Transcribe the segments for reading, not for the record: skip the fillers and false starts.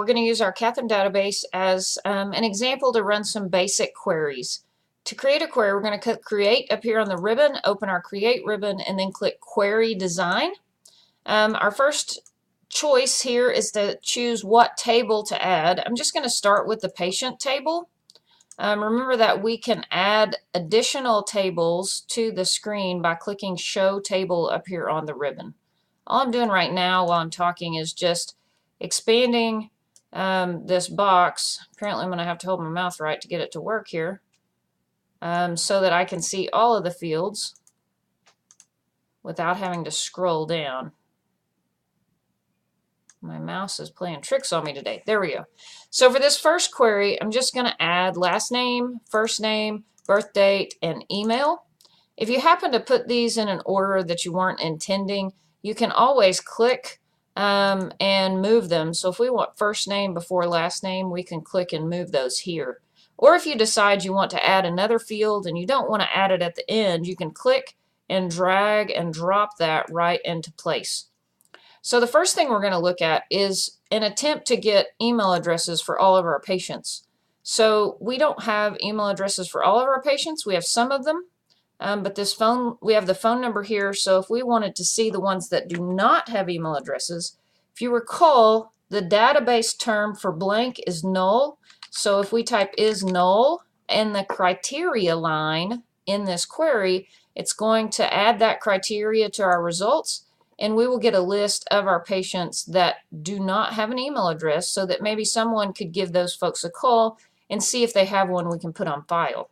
we're going to use our Catherine database as an example to run some basic queries. To create a query, we're going to click Create up here on the ribbon, open our Create ribbon, and then click Query Design. Our first choice here is to choose what table to add. I'm just going to start with the patient table. Remember that we can add additional tables to the screen by clicking Show Table up here on the ribbon. All I'm doing right now while I'm talking is just expanding this box. Apparently I'm going to have to hold my mouth right to get it to work here, so that I can see all of the fields without having to scroll down. My mouse is playing tricks on me today. There we go. So for this first query, I'm just going to add last name, first name, birth date, and email. If you happen to put these in an order that you weren't intending, you can always click and move them. So if we want first name before last name, we can click and move those here. Or if you decide you want to add another field and you don't want to add it at the end, you can click and drag and drop that right into place. So the first thing we're going to look at is an attempt to get email addresses for all of our patients. So we don't have email addresses for all of our patients. We have some of them, but we have the phone number here. So if we wanted to see the ones that do not have email addresses, if you recall, the database term for blank is null. So if we type is null in the criteria line in this query, it's going to add that criteria to our results. And we will get a list of our patients that do not have an email address, so that maybe someone could give those folks a call and see if they have one we can put on file.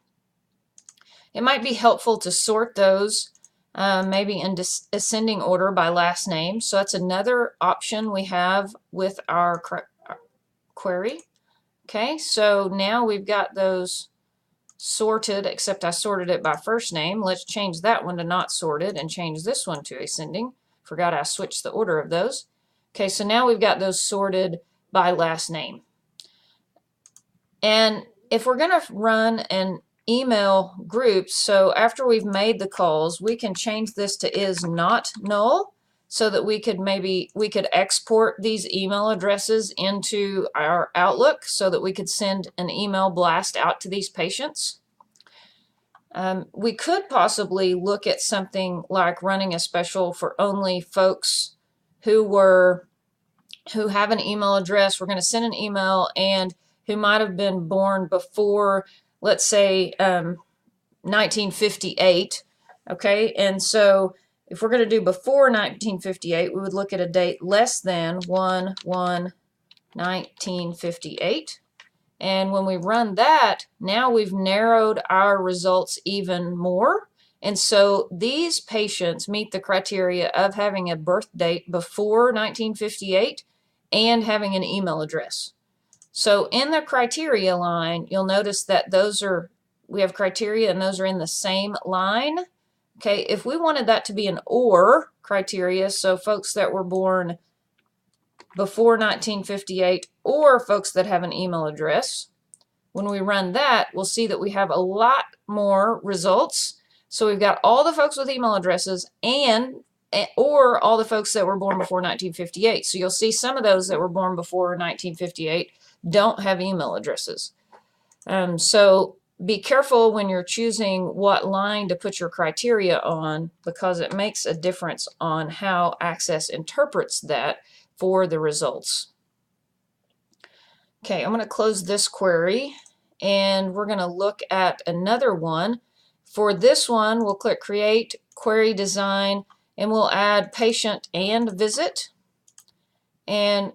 It might be helpful to sort those maybe in ascending order by last name. So that's another option we have with our query. Okay, so now we've got those sorted, except I sorted it by first name. Let's change that one to not sorted and change this one to ascending. Forgot I switched the order of those. Okay, so now we've got those sorted by last name. And if we're going to run an email group, so after we've made the calls, we can change this to is not null, so that we could export these email addresses into our Outlook so that we could send an email blast out to these patients. We could possibly look at something like running a special for only folks who have an email address. We're going to send an email and who might have been born before, let's say, 1958. Okay, and so if we're going to do before 1958, we would look at a date less than 1/1/1958. And when we run that, now we've narrowed our results even more. And so these patients meet the criteria of having a birth date before 1958 and having an email address. So in the criteria line, you'll notice that we have criteria and those are in the same line. Okay, if we wanted that to be an OR criteria, so folks that were born before 1958 or folks that have an email address, when we run that, we'll see that we have a lot more results. So we've got all the folks with email addresses or all the folks that were born before 1958. So you'll see some of those that were born before 1958 don't have email addresses. So be careful when you're choosing what line to put your criteria on, because it makes a difference on how Access interprets that for the results. Okay, I'm going to close this query and we're going to look at another one. For this one, we'll click Create, Query Design, and we'll add patient and visit. And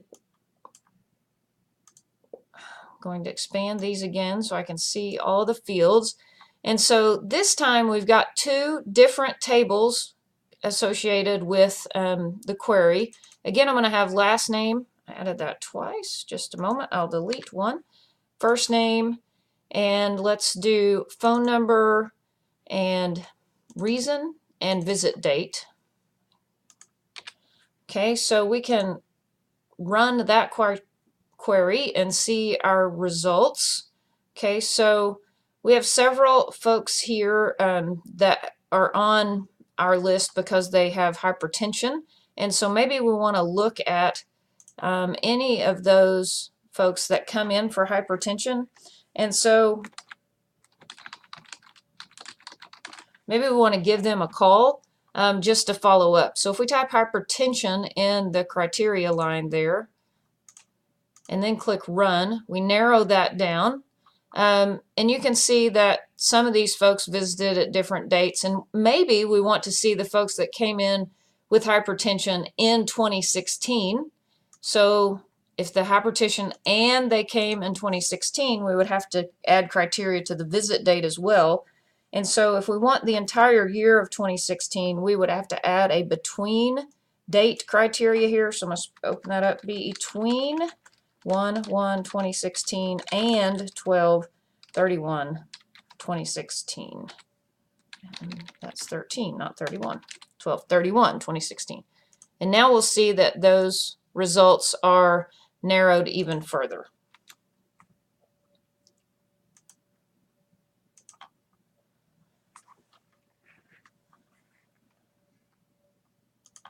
I'm going to expand these again so I can see all the fields. And so this time we've got two different tables associated with the query. Again, I'm going to have last name. I added that twice. Just a moment. I'll delete one. First name, and let's do phone number and reason and visit date. Okay, so we can run that query and see our results. Okay, so we have several folks here that are on our list because they have hypertension, and so maybe we want to look at any of those folks that come in for hypertension. And so maybe we want to give them a call just to follow up. So if we type hypertension in the criteria line there and then click run, we narrow that down. And you can see that some of these folks visited at different dates, and maybe we want to see the folks that came in with hypertension in 2016. So if the hypertension and they came in 2016, we would have to add criteria to the visit date as well. And so if we want the entire year of 2016, we would have to add a between date criteria here. So I'm going to open that up, between 1/1/2016 and 12/31/2016. And that's 13, not 31. 12/31/2016. And now we'll see that those results are narrowed even further.